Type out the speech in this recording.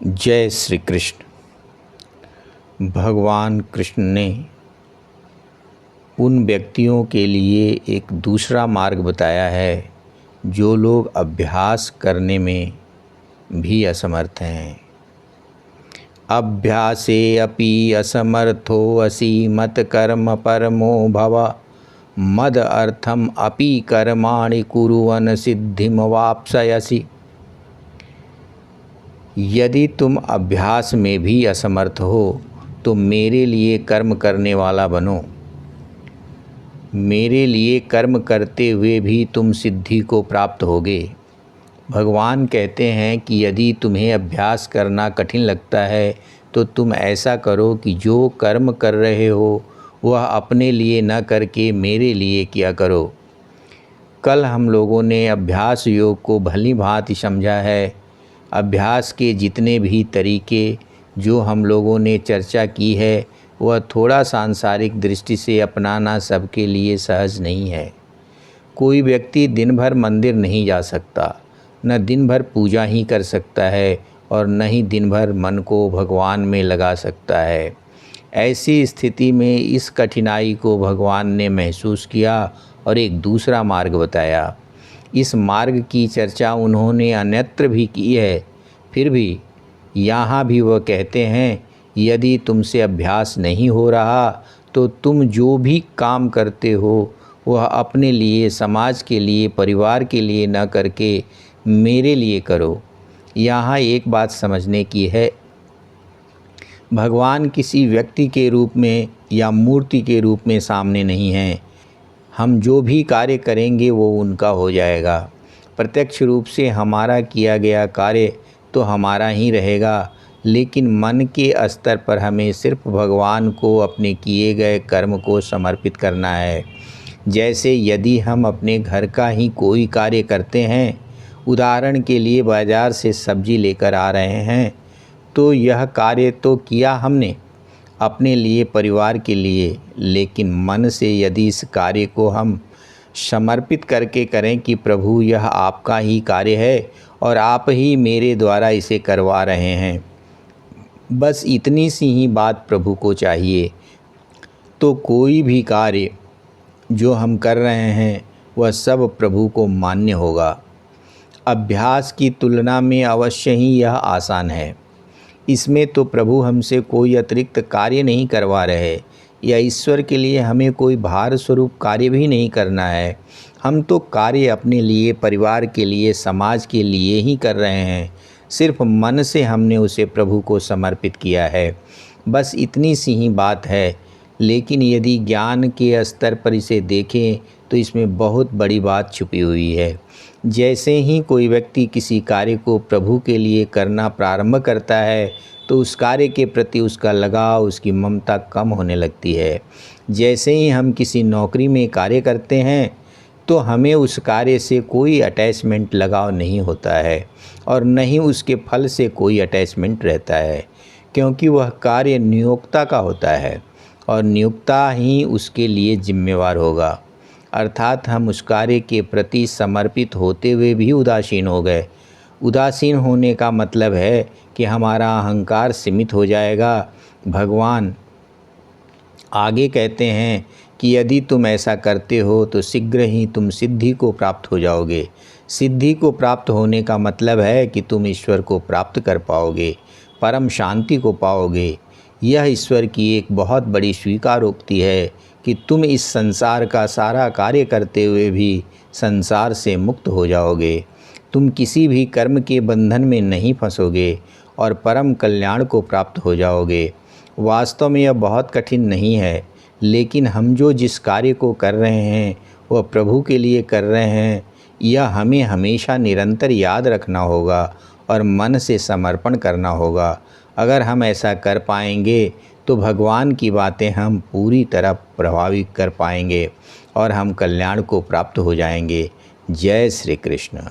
जय श्री कृष्ण। भगवान कृष्ण ने उन व्यक्तियों के लिए एक दूसरा मार्ग बताया है जो लोग अभ्यास करने में भी असमर्थ हैं। अभ्यासे अपि असमर्थो असि मत कर्म परमो भव मद अर्थम अपि कर्माणि कुर्वन् सिद्धिमवाप्स्यसि। यदि तुम अभ्यास में भी असमर्थ हो तो मेरे लिए कर्म करने वाला बनो। मेरे लिए कर्म करते हुए भी तुम सिद्धि को प्राप्त होगे। भगवान कहते हैं कि यदि तुम्हें अभ्यास करना कठिन लगता है तो तुम ऐसा करो कि जो कर्म कर रहे हो वह अपने लिए न करके मेरे लिए किया करो। कल हम लोगों ने अभ्यास योग को भली भांति समझा है। अभ्यास के जितने भी तरीके जो हम लोगों ने चर्चा की है वह थोड़ा सांसारिक दृष्टि से अपनाना सबके लिए सहज नहीं है। कोई व्यक्ति दिन भर मंदिर नहीं जा सकता, न दिन भर पूजा ही कर सकता है और न ही दिन भर मन को भगवान में लगा सकता है। ऐसी स्थिति में इस कठिनाई को भगवान ने महसूस किया और एक दूसरा मार्ग बताया। इस मार्ग की चर्चा उन्होंने अन्यत्र भी की है, फिर भी यहाँ भी वह कहते हैं यदि तुमसे अभ्यास नहीं हो रहा तो तुम जो भी काम करते हो वह अपने लिए, समाज के लिए, परिवार के लिए न करके मेरे लिए करो। यहाँ एक बात समझने की है, भगवान किसी व्यक्ति के रूप में या मूर्ति के रूप में सामने नहीं हैं। हम जो भी कार्य करेंगे वो उनका हो जाएगा। प्रत्यक्ष रूप से हमारा किया गया कार्य तो हमारा ही रहेगा, लेकिन मन के स्तर पर हमें सिर्फ भगवान को अपने किए गए कर्म को समर्पित करना है। जैसे यदि हम अपने घर का ही कोई कार्य करते हैं, उदाहरण के लिए बाज़ार से सब्ज़ी लेकर आ रहे हैं, तो यह कार्य तो किया हमने अपने लिए, परिवार के लिए, लेकिन मन से यदि इस कार्य को हम समर्पित करके करें कि प्रभु यह आपका ही कार्य है और आप ही मेरे द्वारा इसे करवा रहे हैं, बस इतनी सी ही बात प्रभु को चाहिए, तो कोई भी कार्य जो हम कर रहे हैं वह सब प्रभु को मान्य होगा। अभ्यास की तुलना में अवश्य ही यह आसान है। इसमें तो प्रभु हमसे कोई अतिरिक्त कार्य नहीं करवा रहे या ईश्वर के लिए हमें कोई भार स्वरूप कार्य भी नहीं करना है। हम तो कार्य अपने लिए, परिवार के लिए, समाज के लिए ही कर रहे हैं। सिर्फ मन से हमने उसे प्रभु को समर्पित किया है, बस इतनी सी ही बात है। लेकिन यदि ज्ञान के स्तर पर इसे देखें तो इसमें बहुत बड़ी बात छुपी हुई है। जैसे ही कोई व्यक्ति किसी कार्य को प्रभु के लिए करना प्रारंभ करता है तो उस कार्य के प्रति उसका लगाव, उसकी ममता कम होने लगती है। जैसे ही हम किसी नौकरी में कार्य करते हैं तो हमें उस कार्य से कोई अटैचमेंट, लगाव नहीं होता है और न ही उसके फल से कोई अटैचमेंट रहता है, क्योंकि वह कार्य नियोक्ता का होता है और नियोक्ता ही उसके लिए जिम्मेवार होगा। अर्थात हम उस कार्य के प्रति समर्पित होते हुए भी उदासीन हो गए। उदासीन होने का मतलब है कि हमारा अहंकार सीमित हो जाएगा। भगवान आगे कहते हैं कि यदि तुम ऐसा करते हो तो शीघ्र ही तुम सिद्धि को प्राप्त हो जाओगे। सिद्धि को प्राप्त होने का मतलब है कि तुम ईश्वर को प्राप्त कर पाओगे, परम शांति को पाओगे। यह ईश्वर की एक बहुत बड़ी स्वीकारोक्ति है कि तुम इस संसार का सारा कार्य करते हुए भी संसार से मुक्त हो जाओगे। तुम किसी भी कर्म के बंधन में नहीं फंसोगे और परम कल्याण को प्राप्त हो जाओगे। वास्तव में यह बहुत कठिन नहीं है, लेकिन हम जो जिस कार्य को कर रहे हैं वह प्रभु के लिए कर रहे हैं, यह हमें हमेशा निरंतर याद रखना होगा और मन से समर्पण करना होगा। अगर हम ऐसा कर पाएंगे तो भगवान की बातें हम पूरी तरह प्रभावित कर पाएंगे और हम कल्याण को प्राप्त हो जाएंगे। जय श्री कृष्ण।